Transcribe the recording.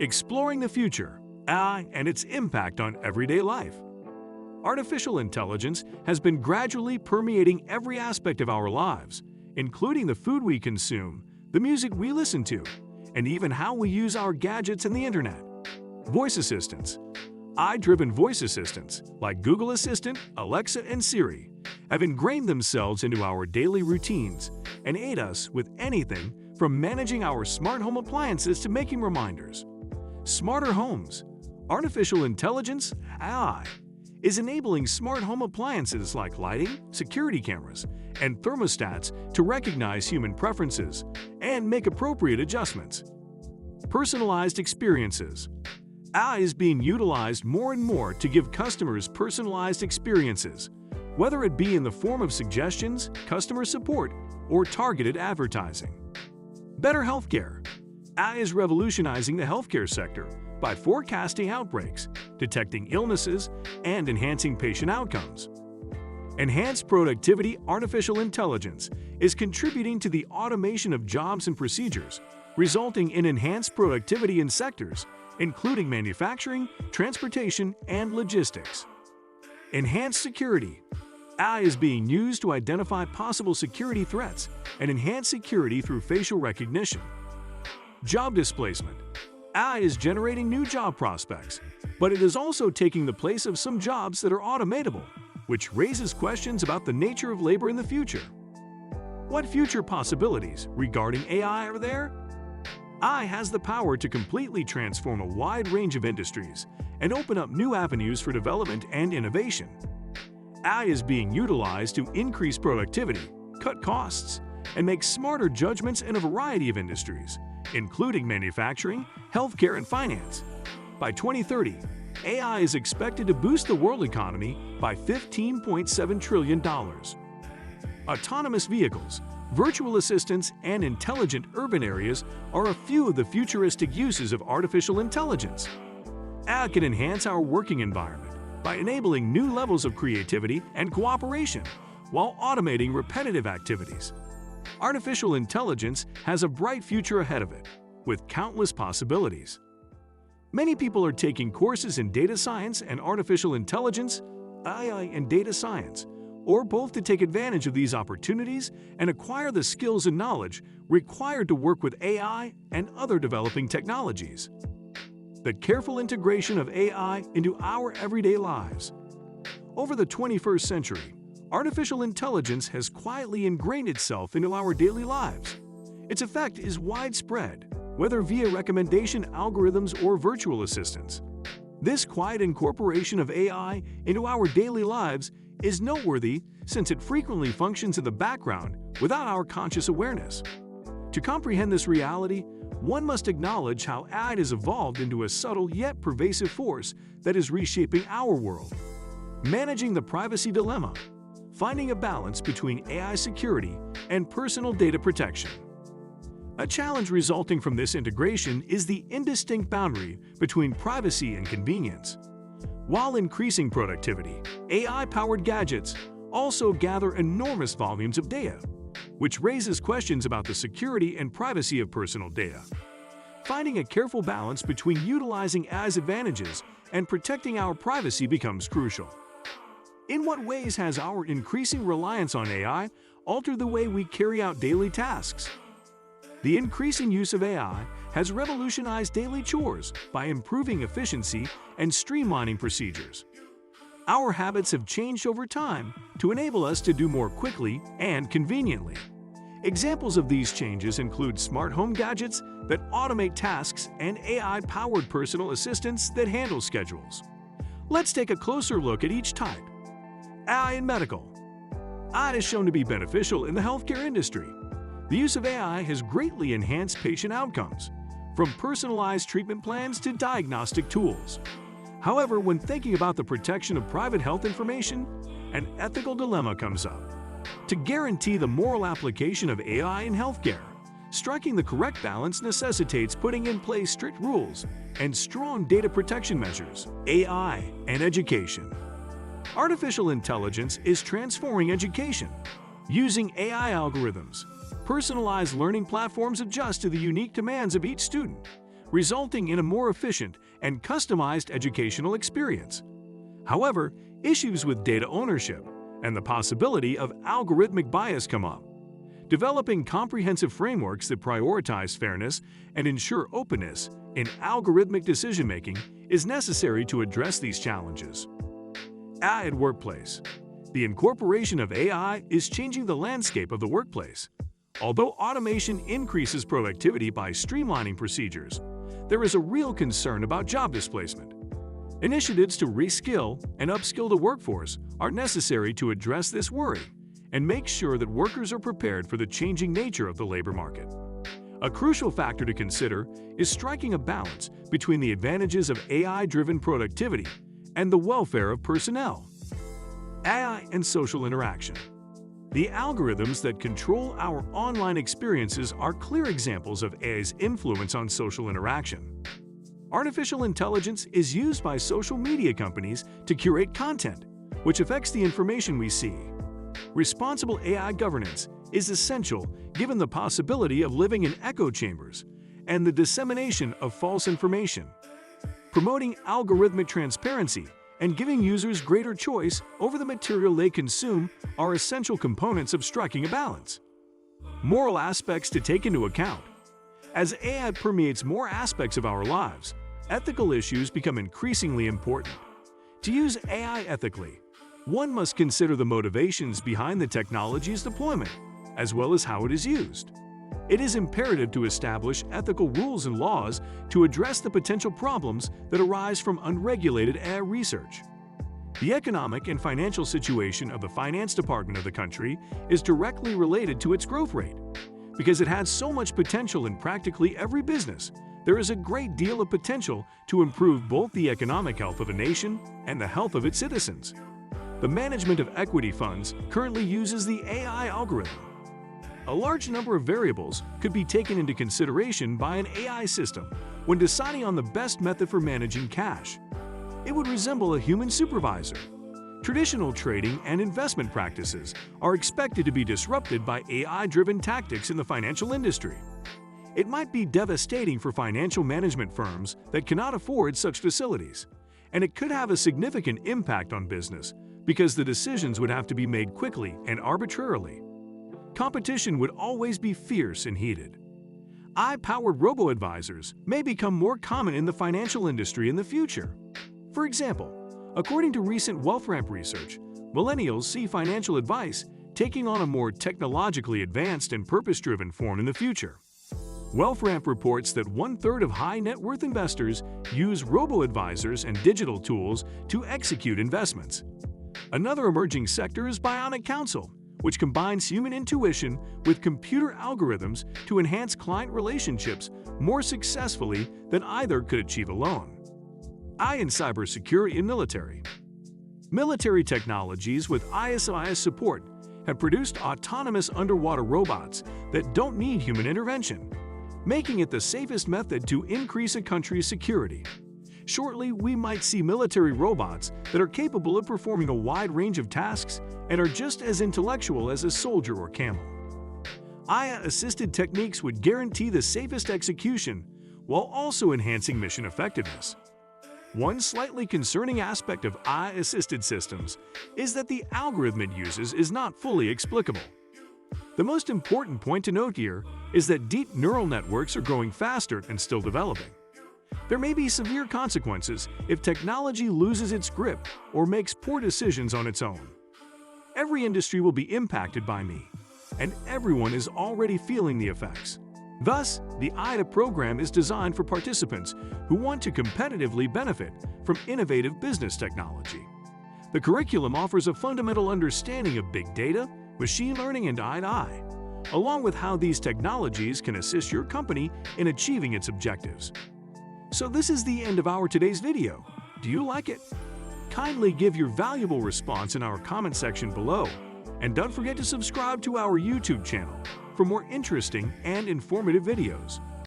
Exploring the future, AI and its impact on everyday life. Artificial intelligence has been gradually permeating every aspect of our lives, including the food we consume, the music we listen to, and even how we use our gadgets and the internet. Voice assistants. AI-driven voice assistants like Google Assistant, Alexa, and Siri have ingrained themselves into our daily routines and aid us with anything from managing our smart home appliances to making reminders. Smarter homes. Artificial intelligence, AI, is enabling smart home appliances like lighting, security cameras, and thermostats to recognize human preferences and make appropriate adjustments. Personalized experiences. AI is being utilized more and more to give customers personalized experiences, whether it be in the form of suggestions, customer support, or targeted advertising. Better healthcare. AI is revolutionizing the healthcare sector by forecasting outbreaks, detecting illnesses, and enhancing patient outcomes. Enhanced productivity. Artificial intelligence is contributing to the automation of jobs and procedures, resulting in enhanced productivity in sectors including manufacturing, transportation, and logistics. Enhanced security. AI is being used to identify possible security threats and enhance security through facial recognition. Job displacement. AI is generating new job prospects, but it is also taking the place of some jobs that are automatable, which raises questions about the nature of labor in the future. What future possibilities regarding AI are there? AI has the power to completely transform a wide range of industries and open up new avenues for development and innovation. AI is being utilized to increase productivity, cut costs, and make smarter judgments in a variety of industries, including manufacturing, healthcare, and finance. By 2030, AI is expected to boost the world economy by $15.7 trillion. Autonomous vehicles, virtual assistants, and intelligent urban areas are a few of the futuristic uses of artificial intelligence. AI can enhance our working environment by enabling new levels of creativity and cooperation while automating repetitive activities. Artificial intelligence has a bright future ahead of it, with countless possibilities. Many people are taking courses in data science and artificial intelligence, AI and data science, or both to take advantage of these opportunities and acquire the skills and knowledge required to work with AI and other developing technologies. The careful integration of AI into our everyday lives. Over the 21st century, artificial intelligence has quietly ingrained itself into our daily lives. Its effect is widespread, whether via recommendation algorithms or virtual assistants. This quiet incorporation of AI into our daily lives is noteworthy since it frequently functions in the background without our conscious awareness. To comprehend this reality, one must acknowledge how AI has evolved into a subtle yet pervasive force that is reshaping our world. Managing the privacy dilemma. Finding a balance between AI security and personal data protection. A challenge resulting from this integration is the indistinct boundary between privacy and convenience. While increasing productivity, AI-powered gadgets also gather enormous volumes of data, which raises questions about the security and privacy of personal data. Finding a careful balance between utilizing AI's advantages and protecting our privacy becomes crucial. In what ways has our increasing reliance on AI altered the way we carry out daily tasks? The increasing use of AI has revolutionized daily chores by improving efficiency and streamlining procedures. Our habits have changed over time to enable us to do more quickly and conveniently. Examples of these changes include smart home gadgets that automate tasks and AI-powered personal assistants that handle schedules. Let's take a closer look at each type. AI in medical. AI is shown to be beneficial in the healthcare industry. The use of AI has greatly enhanced patient outcomes, from personalized treatment plans to diagnostic tools. However, when thinking about the protection of private health information, an ethical dilemma comes up. To guarantee the moral application of AI in healthcare, striking the correct balance necessitates putting in place strict rules and strong data protection measures. AI and education. Artificial intelligence is transforming education. Using AI algorithms, personalized learning platforms adjust to the unique demands of each student, resulting in a more efficient and customized educational experience. However, issues with data ownership and the possibility of algorithmic bias come up. Developing comprehensive frameworks that prioritize fairness and ensure openness in algorithmic decision-making is necessary to address these challenges. AI at workplace. The incorporation of AI is changing the landscape of the workplace. Although automation increases productivity by streamlining procedures, there is a real concern about job displacement. Initiatives to reskill and upskill the workforce are necessary to address this worry and make sure that workers are prepared for the changing nature of the labor market. A crucial factor to consider is striking a balance between the advantages of AI-driven productivity and the welfare of personnel. AI and social interaction. The algorithms that control our online experiences are clear examples of AI's influence on social interaction. Artificial intelligence is used by social media companies to curate content, which affects the information we see. Responsible AI governance is essential given the possibility of living in echo chambers and the dissemination of false information. Promoting algorithmic transparency and giving users greater choice over the material they consume are essential components of striking a balance. Moral aspects to take into account. As AI permeates more aspects of our lives, ethical issues become increasingly important. To use AI ethically, one must consider the motivations behind the technology's deployment, as well as how it is used. It is imperative to establish ethical rules and laws to address the potential problems that arise from unregulated AI research. The economic and financial situation of the finance department of the country is directly related to its growth rate. Because it has so much potential in practically every business, there is a great deal of potential to improve both the economic health of a nation and the health of its citizens. The management of equity funds currently uses the AI algorithm. A large number of variables could be taken into consideration by an AI system when deciding on the best method for managing cash. It would resemble a human supervisor. Traditional trading and investment practices are expected to be disrupted by AI-driven tactics in the financial industry. It might be devastating for financial management firms that cannot afford such facilities, and it could have a significant impact on business because the decisions would have to be made quickly and arbitrarily. Competition would always be fierce and heated. AI-powered robo-advisors may become more common in the financial industry in the future. For example, according to recent WealthRamp research, millennials see financial advice taking on a more technologically advanced and purpose-driven form in the future. WealthRamp reports that one-third of high-net-worth investors use robo-advisors and digital tools to execute investments. Another emerging sector is Bionic Counsel, which combines human intuition with computer algorithms to enhance client relationships more successfully than either could achieve alone. AI in cybersecurity and military. Military technologies with ISIS support have produced autonomous underwater robots that don't need human intervention, making it the safest method to increase a country's security. Shortly, we might see military robots that are capable of performing a wide range of tasks and are just as intellectual as a soldier or camel. AI-assisted techniques would guarantee the safest execution while also enhancing mission effectiveness. One slightly concerning aspect of AI-assisted systems is that the algorithm it uses is not fully explicable. The most important point to note here is that deep neural networks are growing faster and still developing. There may be severe consequences if technology loses its grip or makes poor decisions on its own. Every industry will be impacted by me, and everyone is already feeling the effects. Thus, the IDA program is designed for participants who want to competitively benefit from innovative business technology. The curriculum offers a fundamental understanding of big data, machine learning, and AI, along with how these technologies can assist your company in achieving its objectives. So this is the end of our today's video. Do you like it? Kindly give your valuable response in our comment section below, and don't forget to subscribe to our YouTube channel for more interesting and informative videos.